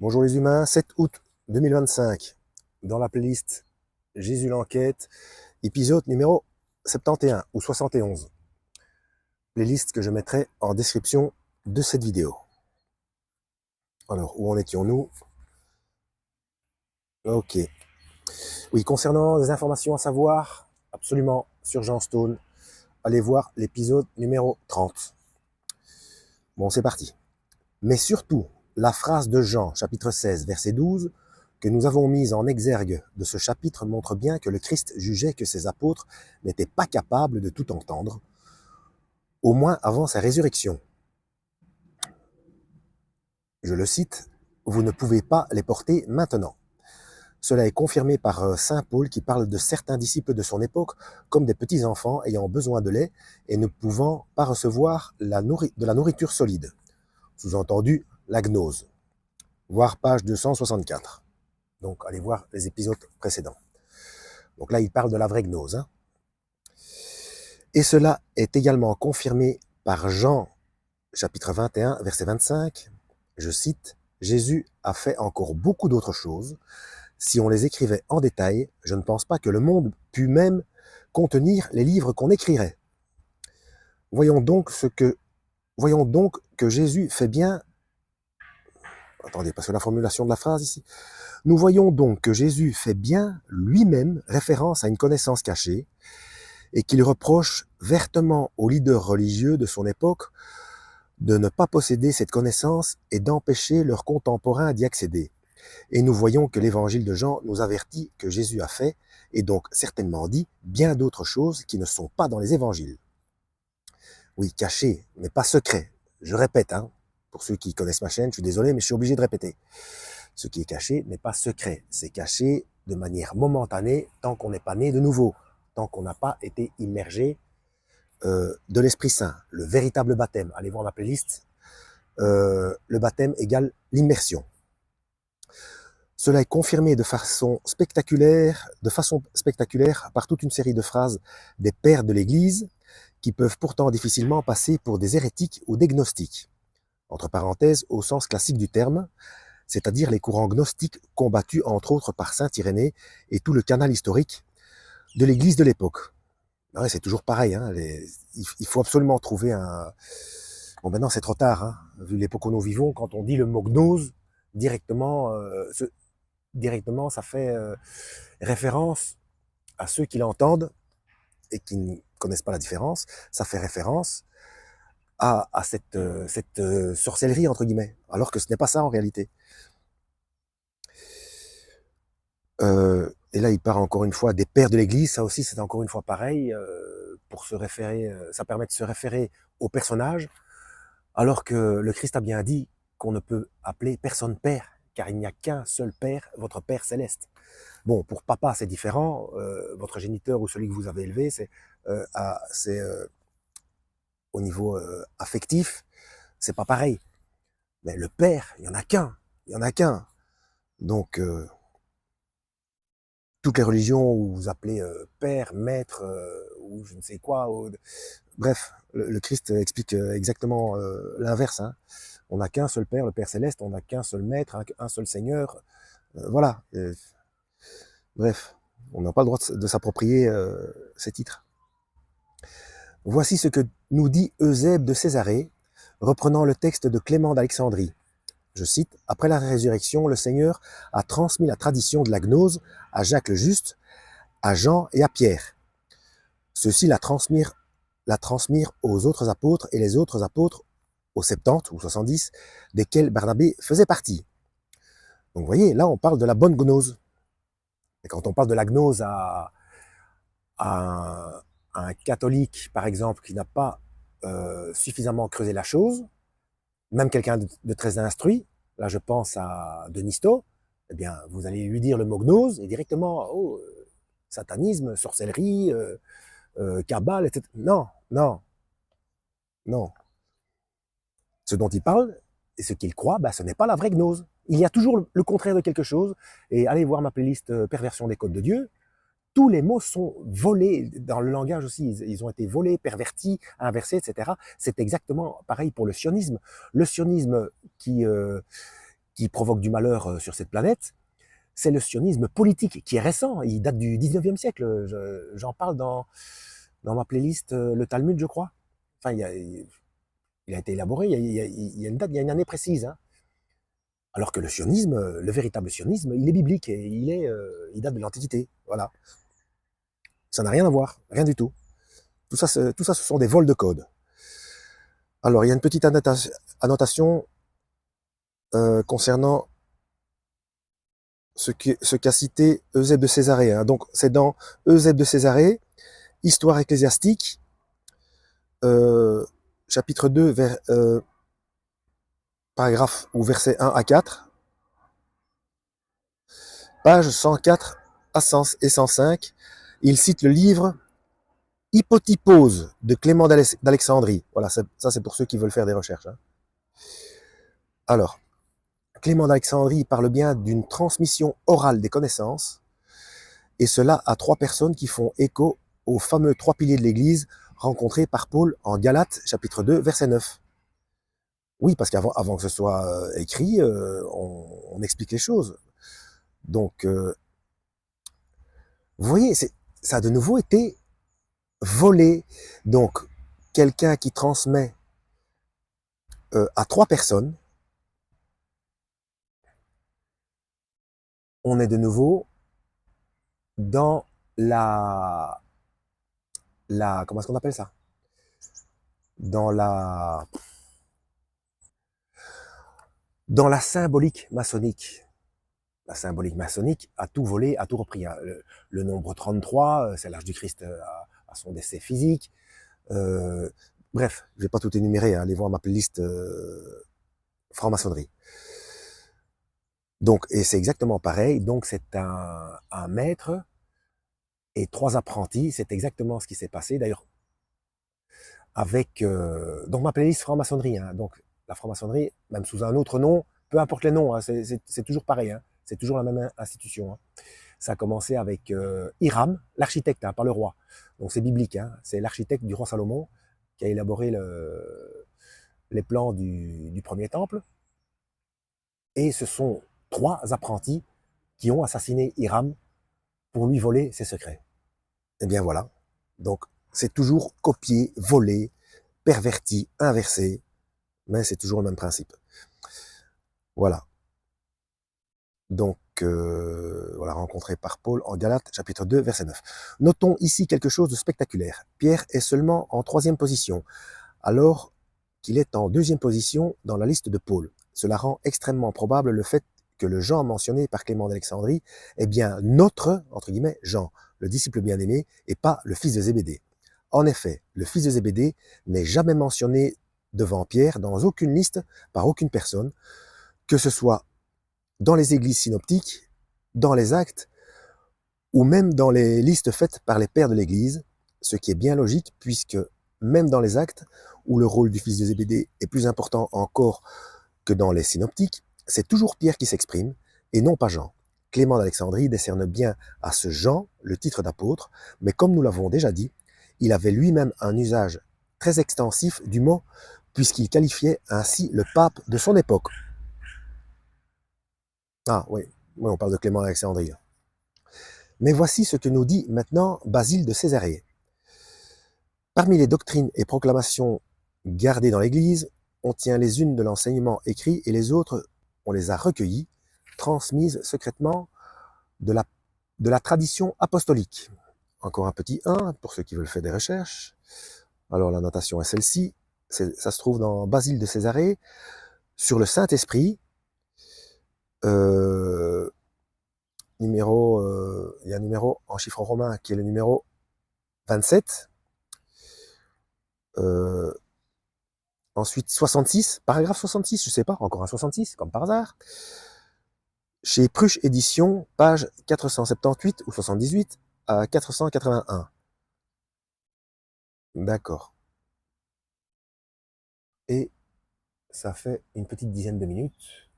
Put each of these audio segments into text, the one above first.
Bonjour les humains, 7 août 2025, dans la playlist Jésus l'enquête, épisode numéro 71 ou 71. Playlist que je mettrai en description de cette vidéo. Alors, où en étions-nous? Ok. Oui, concernant les informations à savoir, absolument, sur Jean Stone, allez voir l'épisode numéro 30. Bon, c'est parti. Mais surtout, la phrase de Jean, chapitre 16, verset 12, que nous avons mise en exergue de ce chapitre montre bien que le Christ jugeait que ses apôtres n'étaient pas capables de tout entendre, au moins avant sa résurrection. Je le cite, « Vous ne pouvez pas les porter maintenant ». Cela est confirmé par saint Paul qui parle de certains disciples de son époque comme des petits enfants ayant besoin de lait et ne pouvant pas recevoir de la nourriture solide. Sous-entendu, la gnose. Voir page 264. Donc, allez voir les épisodes précédents. Donc là, il parle de la vraie gnose. Hein. Et cela est également confirmé par Jean, chapitre 21, verset 25. Je cite, « Jésus a fait encore beaucoup d'autres choses. Si on les écrivait en détail, je ne pense pas que le monde pût même contenir les livres qu'on écrirait. Voyons donc que Jésus fait bien... » Attendez, parce que la formulation de la phrase ici... Nous voyons donc que Jésus fait bien lui-même référence à une connaissance cachée et qu'il reproche vertement aux leaders religieux de son époque de ne pas posséder cette connaissance et d'empêcher leurs contemporains d'y accéder. Et nous voyons que l'évangile de Jean nous avertit que Jésus a fait, et donc certainement dit, bien d'autres choses qui ne sont pas dans les évangiles. Oui, caché, mais pas secret. Je répète, hein, pour ceux qui connaissent ma chaîne, je suis désolé, mais je suis obligé de répéter. Ce qui est caché n'est pas secret, c'est caché de manière momentanée tant qu'on n'est pas né de nouveau, tant qu'on n'a pas été immergé de l'Esprit Saint, le véritable baptême. Allez voir ma playlist, le baptême égale l'immersion. Cela est confirmé de façon spectaculaire par toute une série de phrases des pères de l'Église qui peuvent pourtant difficilement passer pour des hérétiques ou des gnostiques. Entre parenthèses, au sens classique du terme, c'est-à-dire les courants gnostiques combattus entre autres par saint Irénée et tout le canal historique de l'Église de l'époque. Ouais, c'est toujours pareil, hein, il faut absolument trouver un... Bon, maintenant c'est trop tard, hein, vu l'époque où nous vivons, quand on dit le mot gnose, directement, ça fait référence à ceux qui l'entendent et qui ne connaissent pas la différence, ça fait référence à cette sorcellerie, entre guillemets, alors que ce n'est pas ça en réalité. Et là, il parle encore une fois des pères de l'Église, ça aussi c'est encore une fois pareil, pour se référer, ça permet de se référer au personnage, alors que le Christ a bien dit qu'on ne peut appeler personne père, car il n'y a qu'un seul père, votre Père céleste. Bon, pour papa c'est différent, votre géniteur ou celui que vous avez élevé, c'est au niveau affectif, c'est pas pareil. Mais le père, il y en a qu'un, il y en a qu'un. Donc, toutes les religions où vous appelez père, maître, ou je ne sais quoi. Bref, le Christ explique exactement l'inverse. Hein. On n'a qu'un seul Père, le Père Céleste, on n'a qu'un seul Maître, un seul Seigneur. Voilà. Bref, on n'a pas le droit de s'approprier ces titres. Voici ce que nous dit Eusèbe de Césarée, reprenant le texte de Clément d'Alexandrie. Je cite, « Après la résurrection, le Seigneur a transmis la tradition de la gnose à Jacques le Juste, à Jean et à Pierre. Ceux-ci la transmirent aux autres apôtres et les autres apôtres aux 70 ou 70, desquels Barnabé faisait partie. » Donc vous voyez, là on parle de la bonne gnose. Et quand on parle de la gnose à un catholique, par exemple, qui n'a pas suffisamment creusé la chose, même quelqu'un de très instruit, là je pense à Denisto, eh bien vous allez lui dire le mot gnose et directement, oh, satanisme, sorcellerie, cabale, etc. Non, non, non. Ce dont il parle et ce qu'il croit, ce n'est pas la vraie gnose. Il y a toujours le contraire de quelque chose. Et allez voir ma playlist Perversion des codes de Dieu. Tous les mots sont volés dans le langage aussi. Ils ont été volés, pervertis, inversés, etc. C'est exactement pareil pour le sionisme. Le sionisme qui qui provoque du malheur sur cette planète, c'est le sionisme politique, qui est récent, il date du 19e siècle. J'en parle dans ma playlist Le Talmud, je crois. Enfin, il a été élaboré, il y a une date, il y a une année précise. Hein. Alors que le sionisme, le véritable sionisme, il est biblique et il date de l'Antiquité. Voilà. Ça n'a rien à voir, rien du tout. Tout ça, ce sont des vols de code. Alors, il y a une petite annotation concernant ce qu'a cité Eusèbe de Césarée. Hein. Donc, c'est dans Eusèbe de Césarée, Histoire ecclésiastique, chapitre 2, paragraphe ou verset 1 à 4, page 104 et 105. Il cite le livre Hypotypose de Clément d'Alexandrie. Voilà, ça c'est pour ceux qui veulent faire des recherches. Hein. Alors, Clément d'Alexandrie parle bien d'une transmission orale des connaissances, et cela à 3 personnes qui font écho aux fameux 3 piliers de l'Église rencontrés par Paul en Galates, chapitre 2, verset 9. Oui, parce qu'avant que ce soit écrit, on explique les choses. Donc, vous voyez, ça a de nouveau été volé. Donc, quelqu'un qui transmet à 3 personnes, on est de nouveau dans comment est-ce qu'on appelle ça? Dans la symbolique maçonnique. La symbolique maçonnique a tout volé, a tout repris. Hein. Le nombre 33, c'est l'âge du Christ à son décès physique. Bref, je vais pas tout énumérer, hein, allez voir ma playlist franc-maçonnerie. Donc, et c'est exactement pareil. Donc, c'est un maître et 3 apprentis. C'est exactement ce qui s'est passé. D'ailleurs, avec donc ma playlist franc-maçonnerie. Hein, donc, la franc-maçonnerie, même sous un autre nom, peu importe les noms, hein, c'est toujours pareil. Hein, c'est toujours la même institution. Hein. Ça a commencé avec Hiram, l'architecte, hein, pas le roi. Donc, c'est biblique. Hein, c'est l'architecte du roi Salomon qui a élaboré les plans du premier temple. Et ce sont 3 apprentis qui ont assassiné Hiram pour lui voler ses secrets. Et bien voilà. Donc, c'est toujours copié, volé, perverti, inversé, mais c'est toujours le même principe. Voilà. Donc, voilà, rencontré par Paul en Galates, chapitre 2, verset 9. Notons ici quelque chose de spectaculaire. Pierre est seulement en 3e position, alors qu'il est en 2e position dans la liste de Paul. Cela rend extrêmement probable le fait que le Jean mentionné par Clément d'Alexandrie est bien notre, entre guillemets, Jean, le disciple bien-aimé, et pas le fils de Zébédée. En effet, le fils de Zébédée n'est jamais mentionné devant Pierre dans aucune liste par aucune personne, que ce soit dans les églises synoptiques, dans les actes, ou même dans les listes faites par les pères de l'église, ce qui est bien logique puisque même dans les actes, où le rôle du fils de Zébédée est plus important encore que dans les synoptiques, c'est toujours Pierre qui s'exprime, et non pas Jean. Clément d'Alexandrie décerne bien à ce Jean le titre d'apôtre, mais comme nous l'avons déjà dit, il avait lui-même un usage très extensif du mot, puisqu'il qualifiait ainsi le pape de son époque. Ah oui, on parle de Clément d'Alexandrie. Mais voici ce que nous dit maintenant Basile de Césarée. Parmi les doctrines et proclamations gardées dans l'Église, on tient les unes de l'enseignement écrit et les autres, on les a recueillies, transmises secrètement de la tradition apostolique. Encore un petit 1 pour ceux qui veulent faire des recherches. Alors la notation est celle-ci. Ça se trouve dans Basile de Césarée, sur le Saint-Esprit, il y a un numéro en chiffre romain qui est le numéro 27. Ensuite 66, paragraphe 66, je sais pas, encore un 66, comme par hasard. Chez Pruche Édition, page 478 ou 78 à 481. D'accord. Et ça fait une petite dizaine de minutes.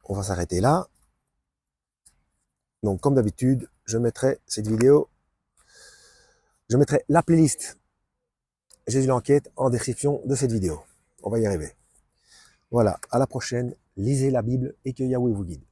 On va s'arrêter là. Donc, comme d'habitude, je mettrai cette vidéo, je mettrai la playlist Jésus l'enquête en description de cette vidéo. On va y arriver. Voilà, à la prochaine. Lisez la Bible et que Yahweh vous guide.